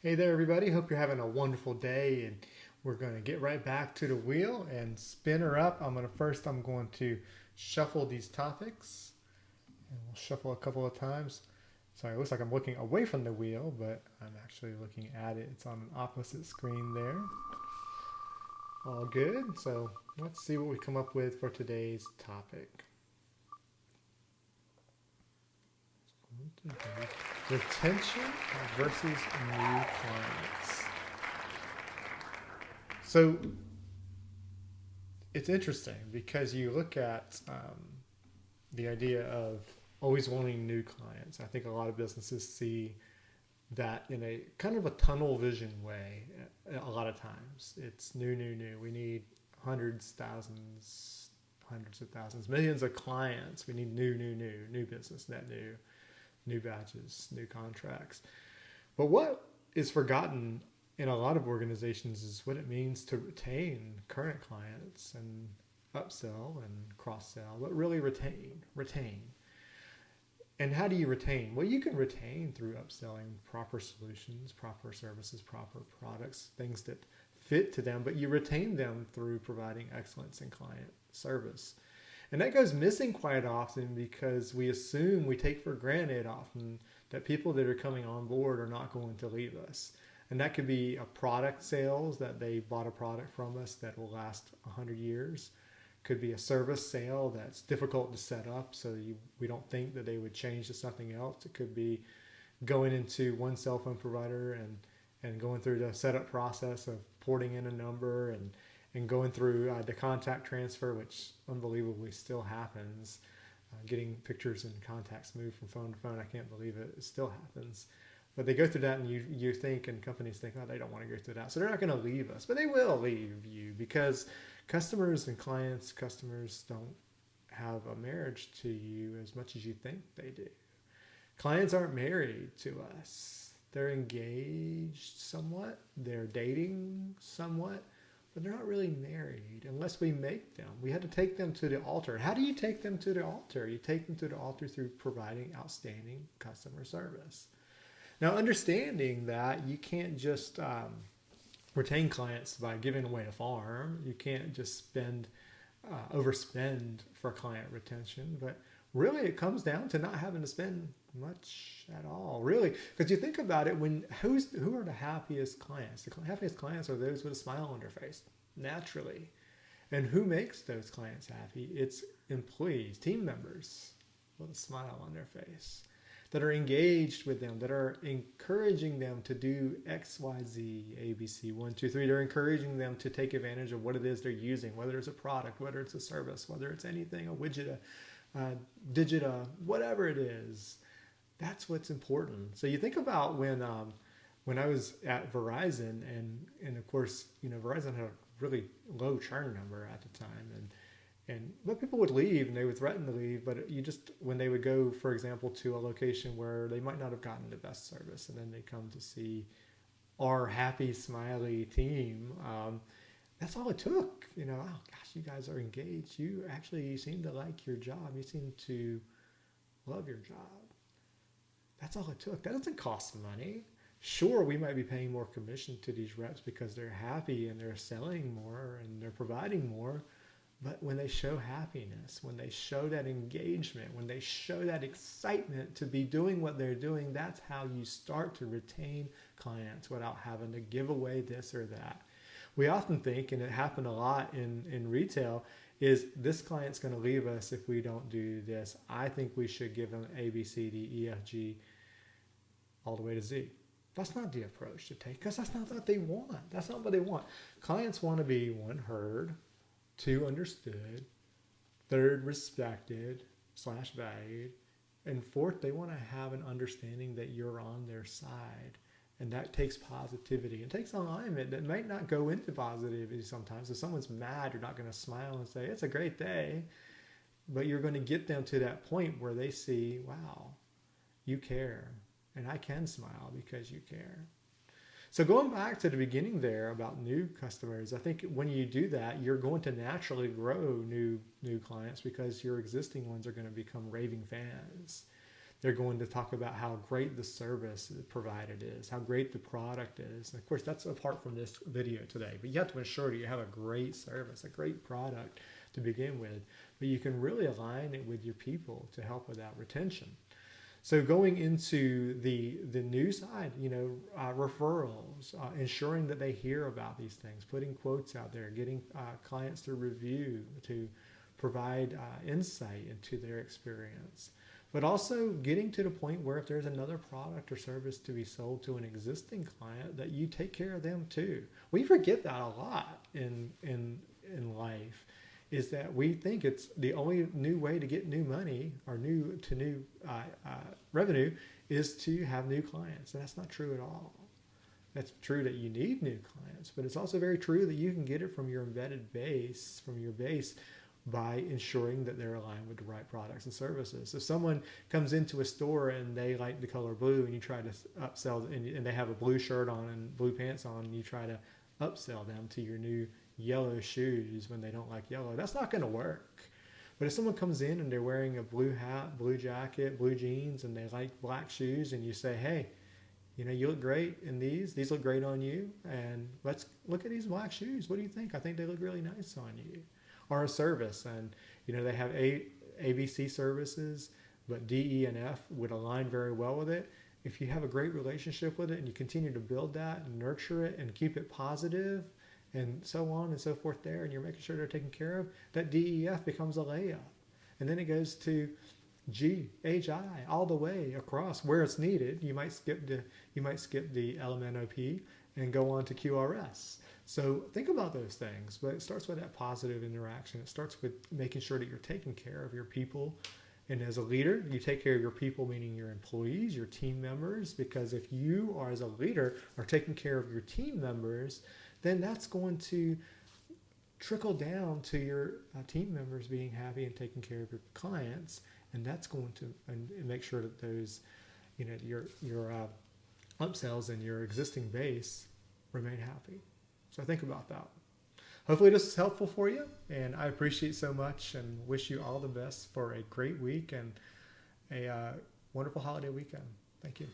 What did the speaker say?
Hey there, everybody. Hope you're having a wonderful day, and we're going to get right back to the wheel and spin her up. I'm going to shuffle these topics, and we'll shuffle a couple of times. Sorry, it looks like I'm looking away from the wheel, but I'm actually looking at it. It's on an opposite screen there. All good. So let's see what we come up with for today's topic. Retention versus new clients. So it's interesting because you look at the idea of always wanting new clients. I think a lot of businesses see that in a kind of a tunnel vision way. A lot of times, it's new, new, new. We need hundreds of thousands, millions of clients. We need new, new, new, new business, net new badges, new contracts. But what is forgotten in a lot of organizations is what it means to retain current clients and upsell and cross sell, but really retain. And how do you retain? Well, you can retain through upselling proper solutions, proper services, proper products, things that fit to them, but you retain them through providing excellence in client service. And that goes missing quite often because we take for granted often that people that are coming on board are not going to leave us. And that could be a product sales that they bought a product from us that will last 100 years. Could be a service sale that's difficult to set up, so we don't think that they would change to something else. It could be going into one cell phone provider and going through the setup process of porting in a number and going through the contact transfer, which unbelievably still happens. Getting pictures and contacts moved from phone to phone, I can't believe it. It still happens. But they go through that, and you think, and companies think, oh, they don't want to go through that. So they're not going to leave us. But they will leave you because customers don't have a marriage to you as much as you think they do. Clients aren't married to us. They're engaged somewhat. They're dating somewhat. But they're not really married unless we make them. We had to take them to the altar. How do you take them to the altar? You take them to the altar through providing outstanding customer service. Now, understanding that you can't just retain clients by giving away a farm, you can't just overspend for client retention, but really it comes down to not having to spend much at all, really. Because you think about it, who are the happiest clients? The happiest clients are those with a smile on their face, naturally. And who makes those clients happy? It's employees, team members with a smile on their face that are engaged with them, that are encouraging them to do X, Y, Z, A, B, C, 1, 2, 3. They're encouraging them to take advantage of what it is they're using, whether it's a product, whether it's a service, whether it's anything, a widget, digita, whatever it is. That's what's important. So you think about when I was at Verizon, and of course, Verizon had a really low churn number at the time, but people would leave and they would threaten to leave, but when they would go, for example, to a location where they might not have gotten the best service, and then they come to see our happy, smiley team, that's all it took. Oh gosh, you guys are engaged. You actually seem to like your job. You seem to love your job. That's all it took. That doesn't cost money. Sure, we might be paying more commission to these reps because they're happy and they're selling more and they're providing more. But when they show happiness, when they show that engagement, when they show that excitement to be doing what they're doing, that's how you start to retain clients without having to give away this or that. We often think, and it happened a lot in retail, is this client's going to leave us if we don't do this. I think we should give them A, B, C, D, E, F, G, all the way to Z. That's not the approach to take, because that's not what they want. That's not what they want. Clients want to be, one, heard, two, understood, third, respected / valued, and fourth, they want to have an understanding that you're on their side. And that takes positivity. It takes alignment that might not go into positivity sometimes. If someone's mad, you're not going to smile and say, it's a great day. But you're going to get them to that point where they see, wow, you care. And I can smile because you care. So going back to the beginning there about new customers, I think when you do that, you're going to naturally grow new clients because your existing ones are going to become raving fans. They're going to talk about how great the service provided is, how great the product is. And of course, that's apart from this video today, but you have to ensure that you have a great service, a great product to begin with, but you can really align it with your people to help with that retention. So going into the new side, referrals, ensuring that they hear about these things, putting quotes out there, getting clients to review, to provide insight into their experience, but also getting to the point where if there's another product or service to be sold to an existing client, that you take care of them too. We forget that a lot in life, is that we think it's the only new way to get new money or new revenue is to have new clients. And that's not true at all. That's true that you need new clients, but it's also very true that you can get it from your embedded base, by ensuring that they're aligned with the right products and services. If someone comes into a store and they like the color blue and you try to upsell, and they have a blue shirt on and blue pants on, and you try to upsell them to your new yellow shoes when they don't like yellow, that's not going to work. But if someone comes in and they're wearing a blue hat, blue jacket, blue jeans, and they like black shoes, and you say, hey, you look great in these look great on you, and let's look at these black shoes, what do you think? I think they look really nice on you. Or a service, and they have ABC services, but D, E, and F would align very well with it. If you have a great relationship with it and you continue to build that and nurture it and keep it positive and so on and so forth there, and you're making sure they're taken care of, that DEF becomes a layup. And then it goes to G, H, I, all the way across where it's needed. You might skip the LMNOP and go on to QRS. So think about those things, but it starts with that positive interaction. It starts with making sure that you're taking care of your people. And as a leader, you take care of your people, meaning your employees, your team members, because if you are, as a leader, are taking care of your team members, then that's going to trickle down to your team members being happy and taking care of your clients. And that's going to make sure that those, your upsells and your existing base remain happy. So think about that. Hopefully this is helpful for you, and I appreciate so much and wish you all the best for a great week and a wonderful holiday weekend. Thank you.